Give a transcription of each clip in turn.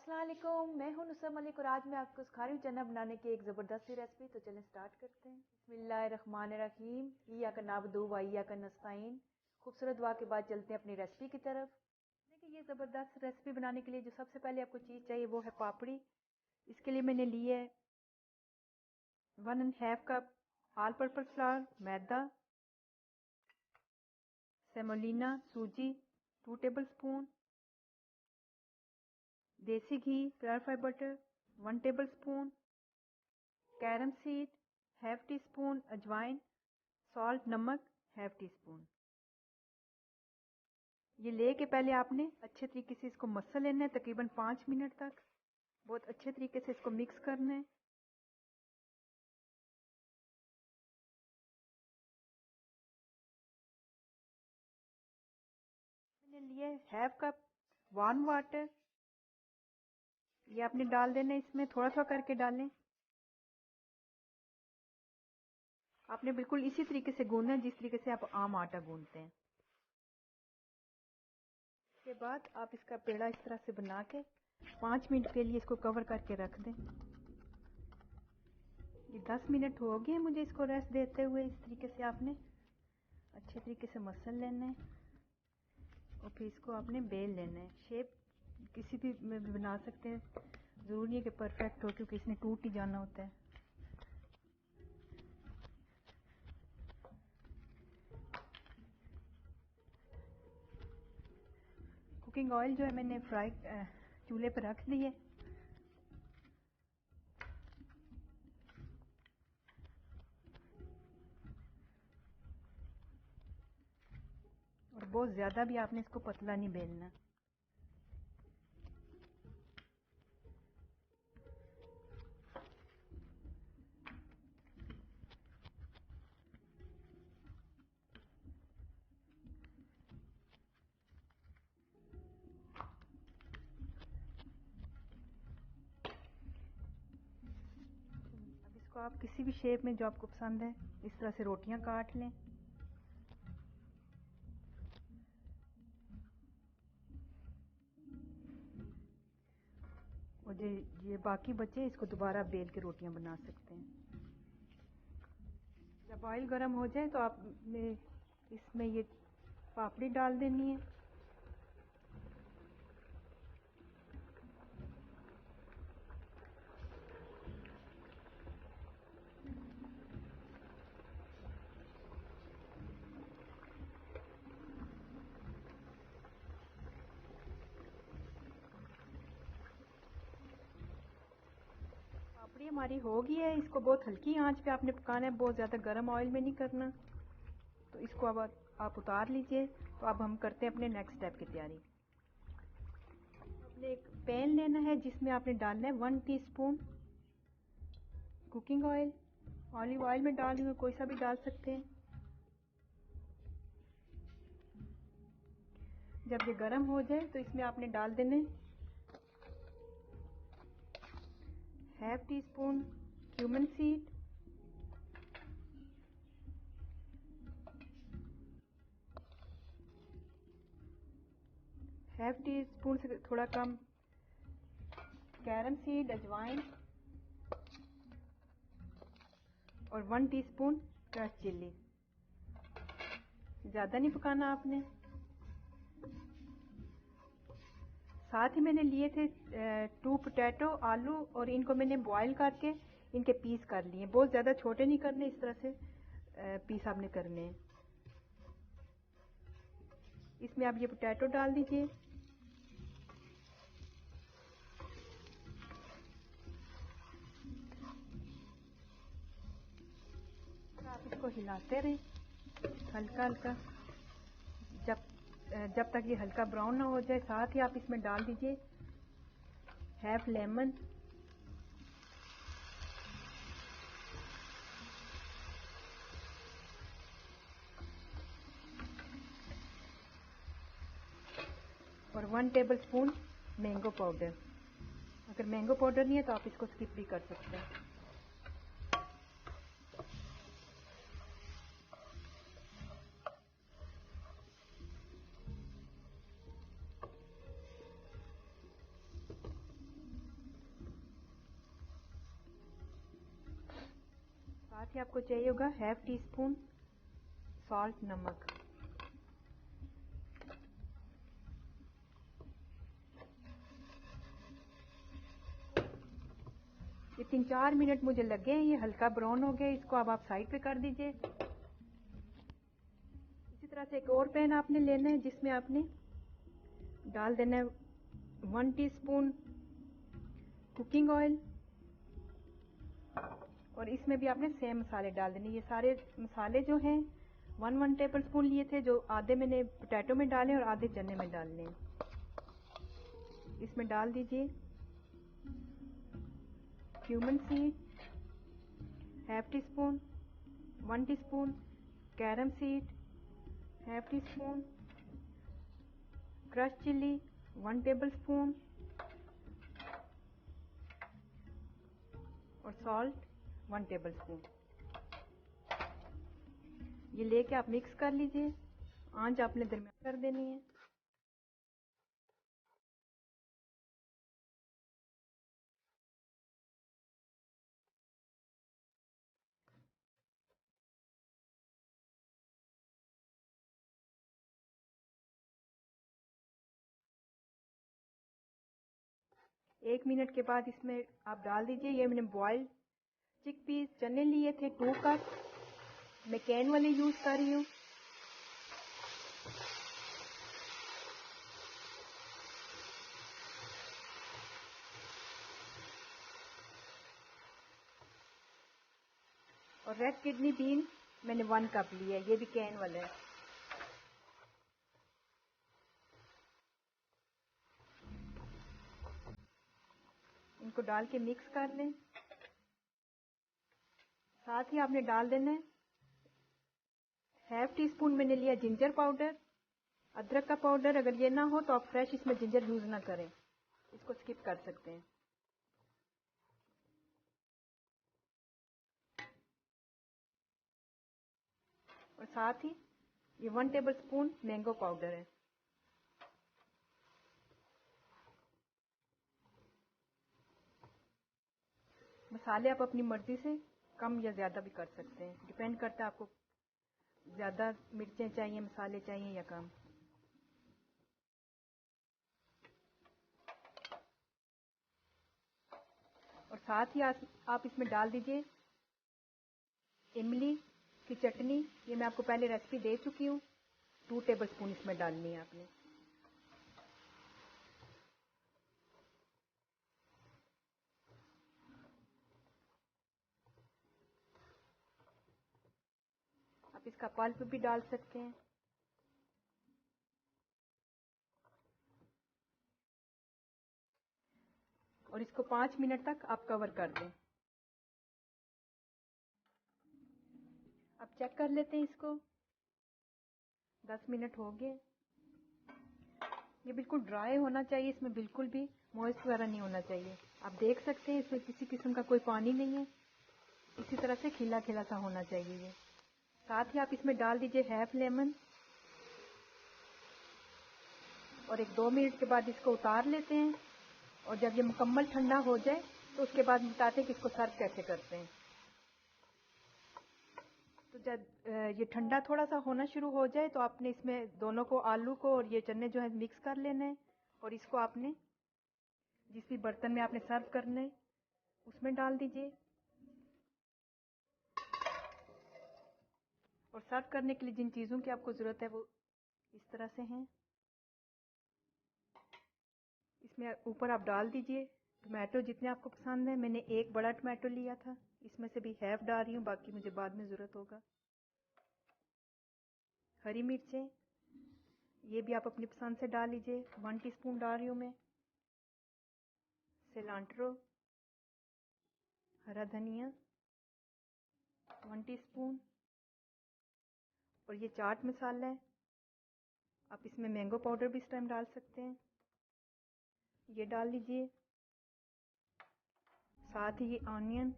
अस्सलाम वालेकुम, मैं हूं नुसरत मलिक और आज मैं आपको सिखा रही हूँ चना बनाने की एक ज़बरदस्त सी रेसिपी। तो चलें स्टार्ट करते हैं। बिस्मिल्लाहिर्रहमानिर्रहीम, इय्याका नअबुदु व इय्याका नस्तईन। खूबसूरत दुआ के बाद चलते हैं अपनी रेसिपी की तरफ। देखिए, ये ज़बरदस्त रेसिपी बनाने के लिए जो सबसे पहले आपको चीज़ चाहिए वो है पापड़ी। इसके लिए मैंने ली है 1½ कप ऑल पर्पस फ्लावर, मैदा, सेमोलिना सूजी 2 टेबल स्पून, देसी घी, clarified butter 1 tablespoon, carom seed ½ teaspoon, अजवाइन, सॉल्ट नमक ½ टी स्पून। ये लेके पहले आपने अच्छे तरीके से इसको मसल लेना है तकरीबन 5 मिनट तक। बहुत अच्छे तरीके से इसको मिक्स करना है। मैंने लिए ½ कप वार्म वाटर, ये आपने डाल देना है। इसमें थोड़ा थोड़ा करके डालें। आपने बिल्कुल इसी तरीके से गूंदना है जिस तरीके से आप आम आटा गूंदते हैं। उसके बाद आप इसका पेड़ा इस तरह से बना के 5 मिनट के लिए इसको कवर करके रख दें। ये 10 मिनट हो गए मुझे इसको रेस्ट देते हुए। इस तरीके से आपने अच्छे तरीके से मसल लेना है और फिर इसको आपने बेल लेना है। शेप किसी भी में भी बना सकते हैं, ज़रूरी नहीं है कि परफेक्ट हो क्योंकि इसने टूट ही जाना होता है। कुकिंग ऑयल जो है मैंने फ्राई चूल्हे पर रख दिए। और बहुत ज़्यादा भी आपने इसको पतला नहीं बेलना। अब इसको आप किसी भी शेप में जो आपको पसंद है इस तरह से रोटियां काट लें। और ये बाकी बचे इसको दोबारा बेल के रोटियां बना सकते हैं। जब ऑयल गर्म हो जाए तो आपने इसमें ये पापड़ी डाल देनी है। पापड़ी हमारी हो गई है। इसको बहुत हल्की आंच पे आपने पकाना है, बहुत ज़्यादा गर्म ऑयल में नहीं करना। तो इसको अब आप उतार लीजिए। तो अब हम करते हैं अपने नेक्स्ट स्टेप की तैयारी। आपने एक पैन लेना है जिसमें आपने डालना है 1 teaspoon cooking oil. Olive oil में डाल रही हूँ, कोई सा भी डाल सकते हैं। जब ये गर्म हो जाए तो इसमें आपने डाल देने ½ tea spoon cumin seed, ½ tea spoon से थोड़ा कम कैरम सीड, अजवाइन और 1 टीस्पून क्रश चिल्ली। ज़्यादा नहीं पकाना आपने। साथ ही मैंने लिए थे 2 पोटैटो, आलू, और इनको मैंने बॉईल करके इनके पीस कर लिए। बहुत ज़्यादा छोटे नहीं करने, इस तरह से पीस आपने करने हैं। इसमें आप ये पोटैटो डाल दीजिए। आप इसको हिलाते रहें हल्का हल्का जब तक ये हल्का ब्राउन ना हो जाए। साथ ही आप इसमें डाल दीजिए ½ लेमन, और 1 टेबल स्पून मैंगो पाउडर। अगर मैंगो पाउडर नहीं है तो आप इसको स्किप भी कर सकते हैं। ही आपको चाहिए होगा ½ टीस्पून सॉल्ट, नमक। ये 3-4 मिनट मुझे लगे हैं, ये हल्का ब्राउन हो गया। इसको अब आप साइड पे कर दीजिए। इसी तरह से एक और पैन आपने लेना है जिसमें आपने डाल देना है 1 टीस्पून कुकिंग ऑयल, और इसमें भी आपने सेम मसाले डाल देने। ये सारे मसाले जो हैं 1 टेबल स्पून लिए थे, जो आधे मैंने पोटैटो में डाले और आधे चने में डालने हैं। इसमें डाल दीजिए cumin seed ½ teaspoon, 1 teaspoon carom seed ½ teaspoon, crush chilli 1 tablespoon, और सॉल्ट 1 टेबल स्पून। ये लेके आप मिक्स कर लीजिए। आंच आपने दरमियान कर देनी है। एक मिनट के बाद इसमें आप डाल दीजिए, ये मैंने बॉइल्ड चिकपीस चने लिए थे 2 कप, मैं कैन वाले यूज कर रही हूँ। और रेड किडनी बीन मैंने 1 कप लिया है, ये भी कैन वाला है। इनको डाल के मिक्स कर लें। साथ ही आपने डाल देना है ½ टीस्पून मैंने लिया जिंजर पाउडर, अदरक का पाउडर। अगर ये ना हो तो आप फ्रेश इसमें जिंजर यूज ना करें, इसको स्किप कर सकते हैं। और साथ ही ये 1 टेबल स्पून मैंगो पाउडर है। मसाले आप अपनी मर्जी से कम या ज्यादा भी कर सकते हैं, डिपेंड करता है आपको ज्यादा मिर्चें चाहिए, मसाले चाहिए या कम। और साथ ही आप इसमें डाल दीजिए इमली की चटनी। ये मैं आपको पहले रेसिपी दे चुकी हूँ। 2 टेबल स्पून इसमें डालनी है आपने। आप इसका पल्प भी डाल सकते हैं। और इसको 5 मिनट तक आप कवर कर दें। अब चेक कर लेते हैं इसको। 10 मिनट हो गए। ये बिल्कुल ड्राई होना चाहिए, इसमें बिल्कुल भी मॉइस्ट वगैरह नहीं होना चाहिए। आप देख सकते हैं इसमें किसी किस्म का कोई पानी नहीं है। इसी तरह से खिला खिला सा होना चाहिए ये। साथ ही आप इसमें डाल दीजिए ½ लेमन, और 1-2 मिनट के बाद इसको उतार लेते हैं। और जब ये मुकम्मल ठंडा हो जाए तो उसके बाद बताते हैं कि इसको सर्व कैसे करते हैं। तो जब ये ठंडा थोड़ा सा होना शुरू हो जाए तो आपने इसमें दोनों को, आलू को और ये चने जो है मिक्स कर लेना है। और इसको आपने जिस भी बर्तन में आपने सर्व करना है उसमें डाल दीजिए। और सर्व करने के लिए जिन चीज़ों की आपको ज़रूरत है वो इस तरह से हैं। इसमें ऊपर आप डाल दीजिए टमाटो जितने आपको पसंद है। मैंने 1 बड़ा टमाटो लिया था, इसमें से भी ½ डाल रही हूँ, बाकी मुझे बाद में ज़रूरत होगा। हरी मिर्चें ये भी आप अपनी पसंद से डाल लीजिए, 1 टीस्पून डाल रही हूँ मैं। सिलांट्रो हरा धनिया 1 टीस्पून। और ये चाट मसाला है, आप इसमें मैंगो पाउडर भी इस टाइम डाल सकते हैं, ये डाल लीजिए। साथ ही ये ऑनियन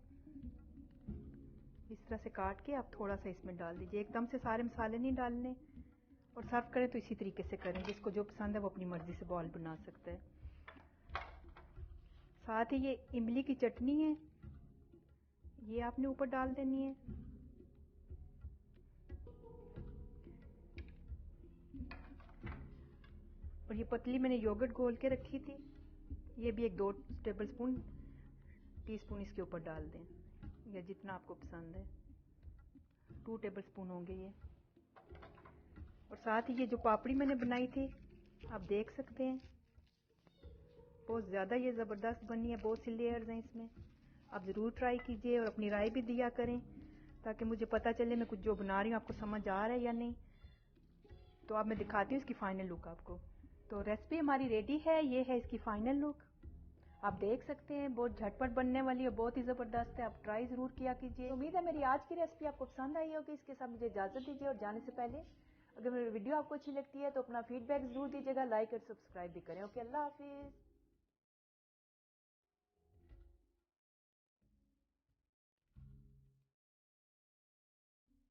इस तरह से काट के आप थोड़ा सा इसमें डाल दीजिए। एकदम से सारे मसाले नहीं डालने। और सर्व करें तो इसी तरीके से करें, जिसको जो पसंद है वो अपनी मर्जी से बॉल बना सकता है। साथ ही ये इमली की चटनी है, ये आपने ऊपर डाल देनी है। और ये पतली मैंने योगर्ट घोल के रखी थी, ये भी एक 2 टीस्पून इसके ऊपर डाल दें, या जितना आपको पसंद है। 2 टेबलस्पून होंगे ये। और साथ ही ये जो पापड़ी मैंने बनाई थी, आप देख सकते हैं बहुत ज़्यादा ये ज़बरदस्त बनी है, बहुत सी लेयर्स हैं इसमें। आप ज़रूर ट्राई कीजिए और अपनी राय भी दिया करें, ताकि मुझे पता चले मैं कुछ जो बना रही हूँ आपको समझ आ रहा है या नहीं। तो अब मैं दिखाती हूँ इसकी फाइनल लुक आपको। तो रेसिपी हमारी रेडी है, ये है इसकी फाइनल लुक। आप देख सकते हैं बहुत झटपट बनने वाली है, बहुत ही ज़बरदस्त है। आप ट्राई ज़रूर किया कीजिए। उम्मीद है मेरी आज की रेसिपी आपको पसंद आई होगी। इसके साथ मुझे इजाज़त दीजिए, और जाने से पहले अगर मेरी वीडियो आपको अच्छी लगती है तो अपना फीडबैक ज़रूर दीजिएगा, लाइक और सब्सक्राइब भी करें। ओके, अल्लाह हाफिज़।